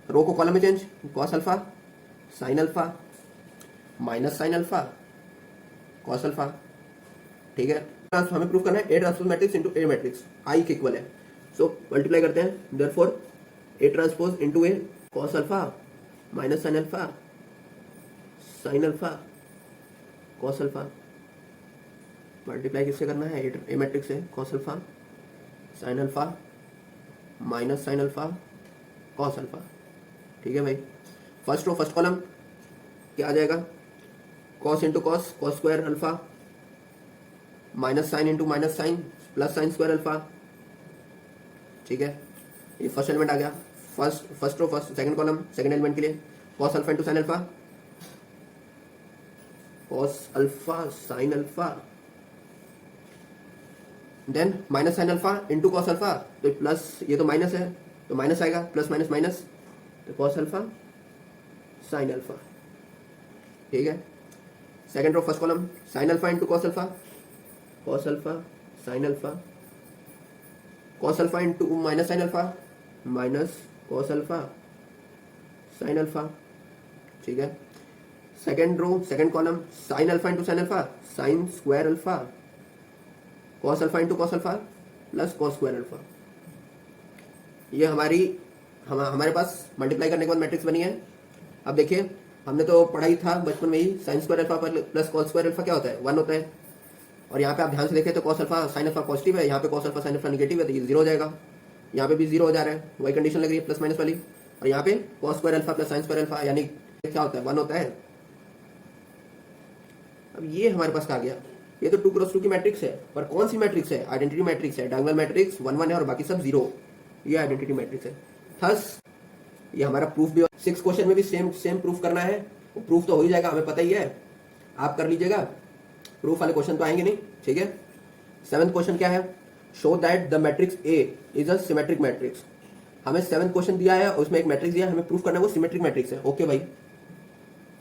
[SPEAKER 1] रो को कॉलम में change, cos alpha sine alpha minus sine alpha cos alpha, ठीक है। हमें प्रूव करना है A transpose matrix into A matrix I के इक्वल है। सो मल्टीप्लाई करते हैं, therefore A transpose into A cos alpha minus sine alpha cos alpha, multiply किससे करना है, ए मैट्रिक्स से cos alpha sine alpha minus sine alpha cos alpha. ठीक है भाई, फर्स्ट रो फर्स्ट कॉलम क्या आ जाएगा, cos into cos cos square alpha minus sine into minus sine plus sine square alpha. ठीक है, ये फर्स्ट एलिमेंट आ गया, first row first second column second element के लिए cos alpha into sine alpha cos alpha sine alpha, then minus sine alpha into cos alpha, तो plus ये तो माइनस है तो माइनस आएगा, प्लस माइनस माइनस तो कॉस अल्फा साइन अल्फा। ठीक है, second row first column sine alpha into cos alpha sine alpha cos alpha into minus sine alpha minus cos alpha sine alpha. ठीक है, second row second column sine alpha into sine alpha sine square alpha cos alpha into cos alpha plus cos square alpha. ये हमारे पास multiply करने के बाद matrix बनी है। अब देखिए, हमने तो पढ़ा ही था बचपन में ही, sine square alpha plus cos square alpha क्या होता है, 1 होता है। और यहाँ पे आप ध्यान से देखें तो cos alpha sine alpha positive है, यहाँ पे cos alpha sine alpha negative है, तो ये 0 हो जाएगा। यहाँ पे भी 0 हो जा रहा है, वही कंडीशन लग रही है प्लस माइनस वाली। और यहाँ पे cos square alpha plus sine square alpha यानी क्या होता है, 1 होता है। अब ये हमारे पास आ गया, ये तो 2x2 की मैट्रिक्स है, पर कौन सी मैट्रिक्स है, आइडेंटिटी मैट्रिक्स है, डायगोनल मैट्रिक्स 1 1 है और बाकी सब 0, ये आइडेंटिटी मैट्रिक्स है। थस ये हमारा प्रूफ भी 6 क्वेश्चन में भी सेम प्रूफ करना है, प्रूफ तो हो ही जाएगा, हमें पता ही है, आप कर लीजिएगा, प्रूफ वाले क्वेश्चन तो आएंगे नहीं। ठीक है, 7th क्वेश्चन क्या है, show that the matrix A is a symmetric matrix. हमें 7th क्वेश्चन दिया है, उसमें एक मैट्रिक्स दिया है, हमें प्रूफ करना है वो सिमेट्रिक मैट्रिक्स है। ओके भाई,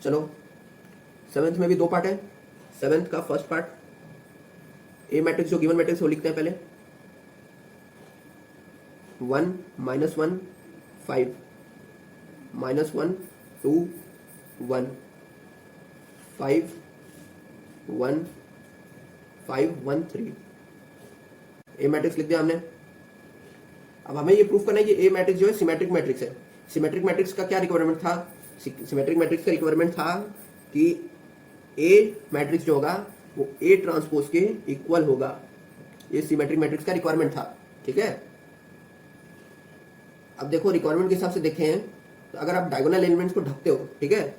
[SPEAKER 1] चलो 7th में भी 2 पार्ट है। 7th का फर्स्ट पार्ट ए मैट्रिक्स जो गिवन मैट्रिक्स वो लिखते हैं पहले, 1 -1 5 -1 2 1 5 1 5 1 3, ए मैट्रिक्स लिख दिया हमने। अब हमें ये प्रूफ करना है कि ए मैट्रिक्स जो है सिमेट्रिक मैट्रिक्स है। सिमेट्रिक मैट्रिक्स का क्या रिक्वायरमेंट था, सिमेट्रिक मैट्रिक्स का रिक्वायरमेंट था कि ए मैट्रिक्स जो होगा वो ए ट्रांसपोज के इक्वल होगा, ये सिमेट्रिक मैट्रिक्स का रिक्वायरमेंट था। ठीक है, अब देखो रिक्वायरमेंट के हिसाब से देखें तो अगर आप डायगोनल एलिमेंट्स को ढकते हो, ठीक है,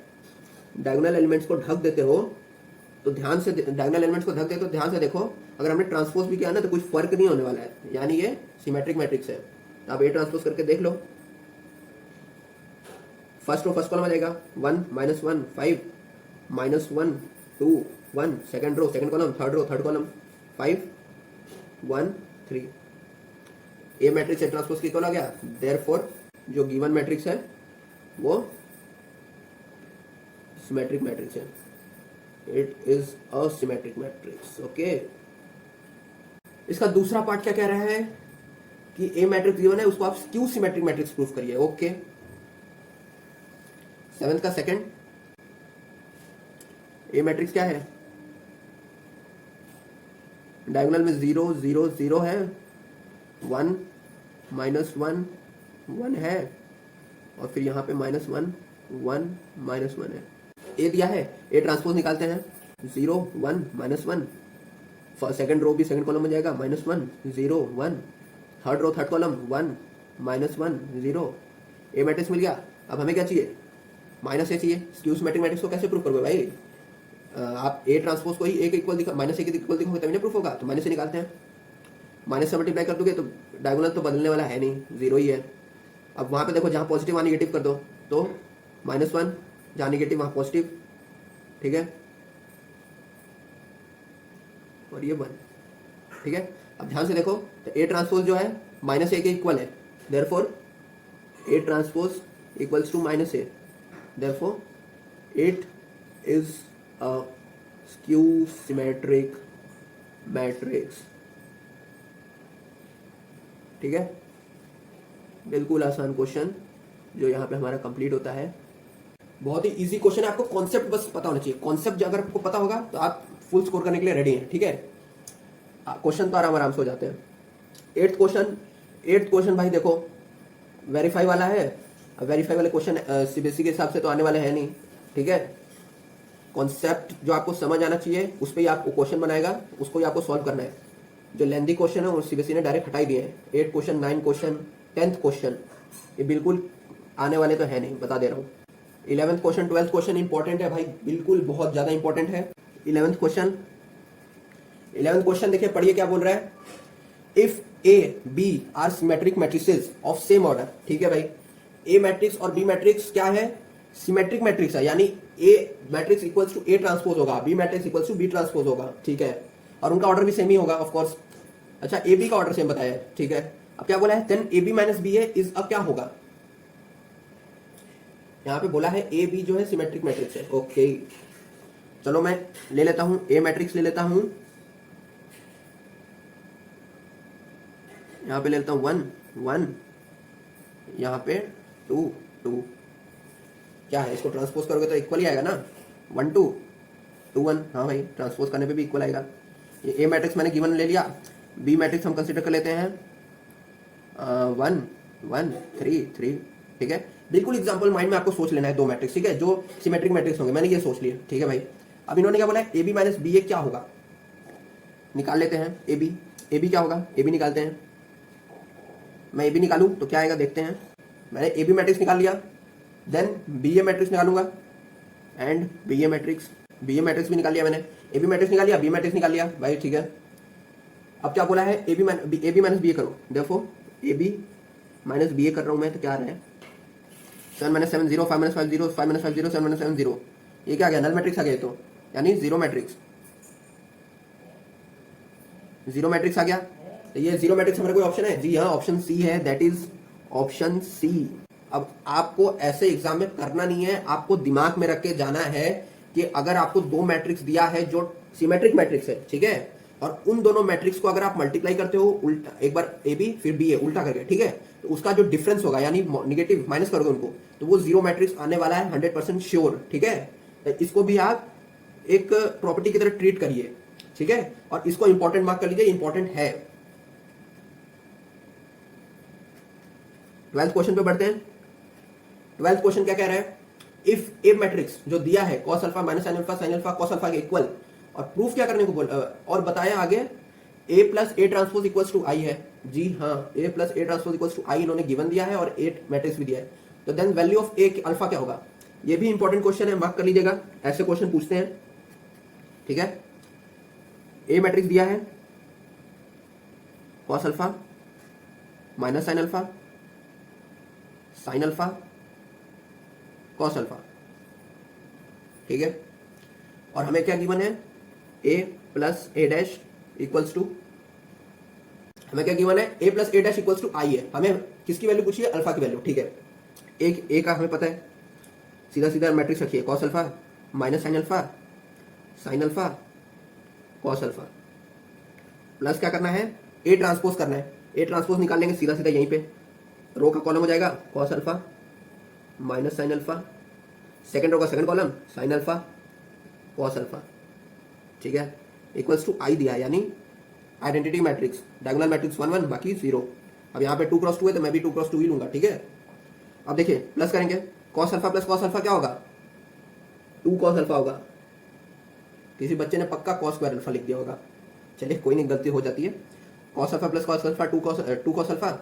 [SPEAKER 1] डायगोनल एलिमेंट्स को ढक देते हो तो ध्यान से, डायगोनल एलिमेंट्स को ढक देते हो ध्यान से देखो, अगर हमने ट्रांसपोज भी किया ना तो कुछ फर्क नहीं होने वाला है, यानी ये सिमेट्रिक मैट्रिक्स है। आप ए ट्रांसपोज करके देख लो, फर्स्ट रो फर्स्ट कॉलम आ जाएगा 1 -1 5 -1 2 1, second row second column, third row third column 5 1 3, A matrix A transpose की इक्वल आ गया। देयरफॉर जो गिवन मैट्रिक्स है वो सिमेट्रिक मैट्रिक्स है, it is a symmetric matrix. Okay, इसका दूसरा पार्ट क्या कह रहा है कि ए मैट्रिक्स गिवन है, उसको आप स्क्यू सिमेट्रिक मैट्रिक्स प्रूफ करिए। ओके, 7th का सेकंड, ए मैट्रिक्स क्या है, डायगोनल में 0 0 0 है, 1 -1 1 है, और फिर यहाँ पे -1 1 -1 है। ए दिया है, ए ट्रांसपोज निकालते हैं, 0 1 -1, सेकंड रो भी सेकंड कॉलम में जाएगा, -1 0 1, थर्ड रो थर्ड कॉलम 1 -1 0, ए मैट्रिक्स मिल गया। अब हमें क्या चाहिए, माइनस ए चाहिए। स्क्यू सिमेट्रिक मैट्रिक्स को कैसे प्रूफ करोगे भाई, आप ए ट्रांसपोज को ही ए के इक्वल दिखा, -a के इक्वल दिखाओगे तभी ना प्रूफ होगा, तो माइनस से निकालते हैं, माइनस से मल्टीप्लाई कर दोगे तो डायगोनल तो बदलने वाला है नहीं, 0 ही है। अब वहाँ पे देखो, जहाँ पॉजिटिव वहाँ निगेटिव कर दो, तो -1, जहाँ निगेटिव वहाँ पॉजिटिव। ठीक है, और ये 1। ठीक है, अब ध्यान से देखो तो ए ट्रांसपोज जो है -a के इक्वल है, therefore A transpose equals to -a, therefore it is a skew symmetric matrix. ठीक है, बिल्कुल आसान क्वेश्चन जो यहाँ पे हमारा कंप्लीट होता है। बहुत ही इजी क्वेश्चन है, आपको कॉन्सेप्ट बस पता होना चाहिए। कॉन्सेप्ट अगर आपको पता होगा तो आप फुल स्कोर करने के लिए रेडी हैं। ठीक है, क्वेश्चन तो आराम आराम से हो जाते हैं। एट्थ क्वेश्चन भाई देखो वेरीफाई वाला है। अब वेरीफाई वाले क्वेश्चन सीबीएसई के हिसाब से तो आने वाले हैं नहीं, ठीक है। कॉन्सेप्ट जो आपको समझ आना चाहिए उस पर ही आपको क्वेश्चन बनाएगा, उसको ही आपको सॉल्व करना है। जो लेंदी क्वेश्चन है वो सीबीएसई ने डायरेक्ट हटा ही दिए हैं। 8 क्वेश्चन, 9 क्वेश्चन, 10th क्वेश्चन ये बिल्कुल आने वाले तो है नहीं, बता दे रहा हूँ। 11th question, 12th question important है भाई, बिल्कुल बहुत ज्यादा इंपॉर्टेंट है। 11th क्वेश्चन देखिए, पढ़िए क्या बोल रहा है। If A B are symmetric matrices of same order, ठीक है भाई। ए मैट्रिक्स और बी मैट्रिक्स क्या है, सिमेट्रिक मैट्रिक्स है, यानी A matrix equals to A transpose होगा, B matrix equals to B transpose होगा, ठीक है। और उनका ऑर्डर भी सेम ही होगा ऑफ कोर्स। अच्छा, ए बी का ऑर्डर सेम बताया है, ठीक है। अब क्या बोला है, then A B minus B है इज, अब क्या होगा, यहां पे बोला है ए बी जो है सिमेट्रिक मैट्रिक्स है, ओके। चलो मैं ले लेता हूं, ए मैट्रिक्स ले लेता हूं, यहां पे ले लेता हूं 1 1, यहां पे 2 2। क्या है, इसको ट्रांसपोज करोगे तो इक्वल ही आएगा ना, 1 2 2 1। हाँ भाई, ट्रांसपोज करने पे भी इक्वल आएगा। ये ए मैट्रिक्स मैंने गिवन ले लिया, बी मैट्रिक्स हम कंसीडर कर लेते हैं 1 1 3 3, ठीक है। बिल्कुल एग्जांपल माइंड में आपको सोच लेना है, दो मैट्रिक्स, ठीक है, जो सिमेट्रिक मैट्रिक्स होंगे, मैंने ये सोच लिया, ठीक है भाई। अब इन्होंने क्या बोला है, ए बी माइनस बी ए क्या होगा, निकाल लेते हैं। ए बी क्या होगा, ए बी निकालते हैं। मैं ए बी निकालूं तो क्या आएगा देखते हैं। मैंने ए बी मैट्रिक्स निकाल लिया, देन बी ए मैट्रिक्स निकालूंगा एंड बी ए मैट्रिक्स भी निकाल लिया मैंने। ए बी मैट्रिक्स निकाल लिया, बी मैट्रिक्स निकाल लिया भाई, ठीक है। अब क्या बोला है, ए बी माइनस बी ए करो। देखो ए बी माइनस बी ए कर रहा हूं मैं, तो क्या आ रहा है 7 माइनस 7 0, 5 माइनस 5 0, 5 माइनस 5 0, 7 माइनस 7 0। ये क्या आ गया, नल मैट्रिक्स आ गया, तो यानी जीरो मैट्रिक्स आ गया। तो ये जीरो मैट्रिक्स हमारा कोई ऑप्शन है, जी हाँ, ऑप्शन सी है, दैट इज ऑप्शन सी। अब आपको ऐसे एग्जाम में करना नहीं है, आपको दिमाग में रख के जाना है कि अगर आपको दो मैट्रिक्स दिया है जो सिमेट्रिक मैट्रिक्स है, ठीक है, और उन दोनों मैट्रिक्स को अगर आप मल्टीप्लाई करते हो उल्टा, एक बार ए बी फिर बी ए उल्टा करके, ठीक है, तो उसका जो डिफरेंस होगा यानी निगेटिव माइनस करोगे उनको, तो वो जीरो मैट्रिक्स आने वाला है 100% श्योर, ठीक है। तो इसको भी आप एक प्रॉपर्टी की तरह ट्रीट करिए, ठीक है, और इसको इंपॉर्टेंट मार्क कर लीजिए, इंपॉर्टेंट है। 12th क्वेश्चन पे बढ़ते हैं। 12th क्वेश्चन क्या कह रहा है, इफ ए मैट्रिक्स जो दिया है cos alpha minus sine alpha sine alpha cos alpha के इक्वल, और प्रूफ क्या करने को बोल, और बताया आगे a plus A transpose equals to I है, जी हाँ, a plus A transpose equals to I इन्होंने गिवन दिया है और ए मैट्रिक्स भी दिया है। तो then value of A alpha क्या होगा, ये भी इंपॉर्टेंट क्वेश्चन है, मार्क कर लीजिएगा, ऐसे क्वेश्चन पूछते हैं, ठीक है। ए मैट्रिक्स दिया है cos alpha minus sine alpha cos alpha, ठीक है, और हमें क्या गिवन है, a plus A dash equals to, हमें क्या गिवन है, a plus A dash equals to I है। हमें किसकी वैल्यू पूछी है, अल्फा की वैल्यू, ठीक है। एक a का हमें पता है, सीधा सीधा मैट्रिक्स रखिए, cos alpha minus sine alpha cos alpha, plus क्या करना है, a ट्रांसपोज करना है, a ट्रांसपोज निकाल लेंगे सीधा सीधा यहीं पे, रो का कॉलम हो जाएगा cos alpha minus sine alpha, second row का second column sine alpha cos alpha, ठीक है, इक्वल्स टू आई दिया है, यानी आइडेंटिटी मैट्रिक्स, डायगोनल मैट्रिक्स 1 1 बाकी 0। अब यहाँ पे 2 क्रॉस 2 है तो मैं भी 2 क्रॉस 2 ही लूंगा, ठीक है। अब देखिए प्लस करेंगे, cos alpha plus cos alpha क्या होगा, 2 cos अल्फा होगा। किसी बच्चे ने पक्का cos स्क्वायर अल्फा लिख दिया होगा, चलिए कोई नहीं, गलती हो जाती है। cos alpha plus cos alpha 2 cos alpha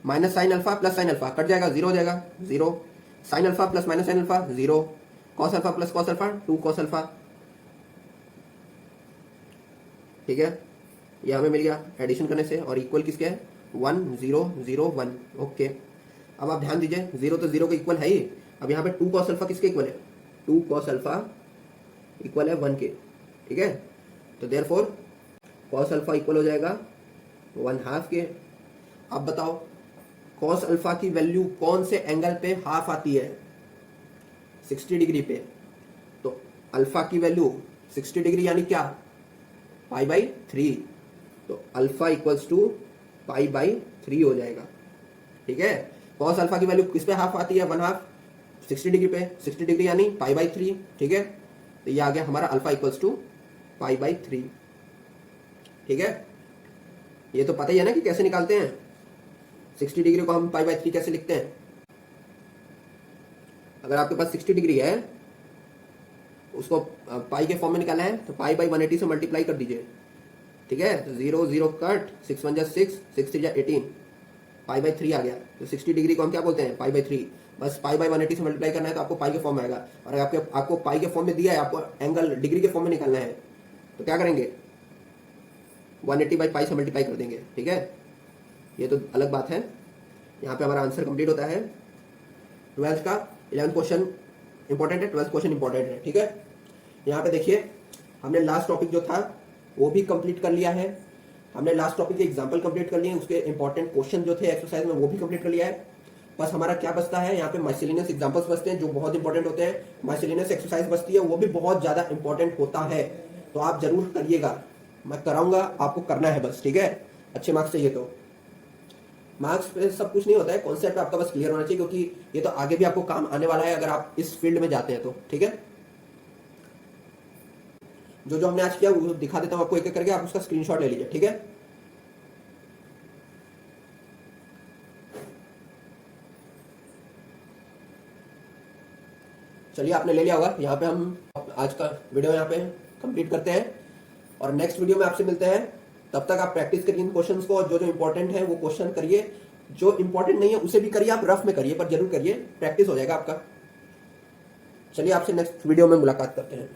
[SPEAKER 1] minus sine alpha plus sine alpha cut जाएगा, 0 हो जाएगा, 0, sine alpha plus minus sine alpha 0, cos alpha plus cos alpha 2 cos alpha, ठीक है, ये हमें मिल गया एडिशन करने से, और इक्वल किसके है, 1 0 0 1, ओके। अब आप ध्यान दीजिए, 0 तो 0 के इक्वल है ही। अब यहाँ पे 2 cos अल्फा किसके इक्वल है, 2 cos अल्फा इक्वल है 1 के, ठीक है। तो देयरफॉर cos अल्फा इक्वल हो जाएगा 1/2 के। अब बताओ cos अल्फा की वैल्यू कौन से एंगल पे हाफ आती है, 60 डिग्री पे। तो अल्फा की वैल्यू 60 डिग्री यानी क्या, π/3, तो अल्फा इक्वल्स टू π/3 हो जाएगा, ठीक है। cos अल्फा की वैल्यू किस पे हाफ आती है, 1/2, 60 डिग्री पे, 60 डिग्री यानी π/3, ठीक है। तो ये आ गया हमारा अल्फा इक्वल्स टू π/3, ठीक है। ये तो पता ही है ना कि कैसे निकालते हैं। 60 डिग्री को हम पाई बाई 3 कैसे लिखते हैं। अगर आपके पास 60 डिग्री है, उसको पाई के फॉर्म में निकालना है, तो पाई बाई 180 से मल्टीप्लाई कर दीजिए, ठीक है। तो 0 0 कट, 6 1 जा 6, 6 3 जा 18, पाई बाई 3 आ गया। तो 60 डिग्री को हम क्या बोलते हैं, पाई बाई 3। बस पाई बाई 180 से मल्टीप्लाई करना है तो आपको पाई के फॉर्म में आएगा। और अगर आपको पाई के फॉर्म में दिया है, आपको एंगल डिग्री के फॉर्म में निकालना है, तो क्या करेंगे, 180 बाई पाई से मल्टीप्लाई कर देंगे, ठीक है। ये तो अलग बात है। यहाँ पे हमारा आंसर कंप्लीट होता है 12th का। 11th क्वेश्चन इंपॉर्टेंट है, 12th क्वेश्चन इंपॉर्टेंट है, ठीक है। यहाँ पे देखिए, हमने लास्ट टॉपिक जो था वो भी कंप्लीट कर लिया है। हमने लास्ट टॉपिक के एग्जांपल कंप्लीट कर लिए, उसके इंपॉर्टेंट क्वेश्चन जो थे एक्सरसाइज में वो भी कंप्लीट कर लिया है। बस हमारा क्या बचता है, यहाँ पे माइसेलिनियस एग्जांपल्स बचते हैं जो बहुत इंपॉर्टेंट होते हैं। माइसेलिनियस एक्सरसाइज बचती है, वो भी बहुत ज्यादा इंपॉर्टेंट होता है, तो आप जरूर करिएगा। मैं कराऊंगा, आपको करना है बस, ठीक है। अच्छे मार्क्स चाहिए तो मार्क्स पे सब कुछ नहीं होता है, कॉन्सेप्ट आपका बस क्लियर होना चाहिए, क्योंकि ये तो आगे भी आपको काम आने वाला है अगर आप इस फील्ड में जाते हैं तो, ठीक है। जो जो हमने आज किया वो दिखा देता हूं आपको एक एक करके, आप उसका स्क्रीनशॉट ले लीजिए, ठीक है। चलिए, आपने ले लिया होगा। यहाँ पे हम आज का वीडियो यहाँ पे कंप्लीट करते हैं और नेक्स्ट वीडियो में आपसे मिलते हैं। तब तक आप प्रैक्टिस करिए इन क्वेश्चंस को, जो जो इंपॉर्टेंट है वो क्वेश्चन करिए, जो इंपॉर्टेंट नहीं है उसे भी करिए, आप रफ में करिए पर जरूर करिए, प्रैक्टिस हो जाएगा आपका। चलिए, आपसे नेक्स्ट वीडियो में मुलाकात करते हैं।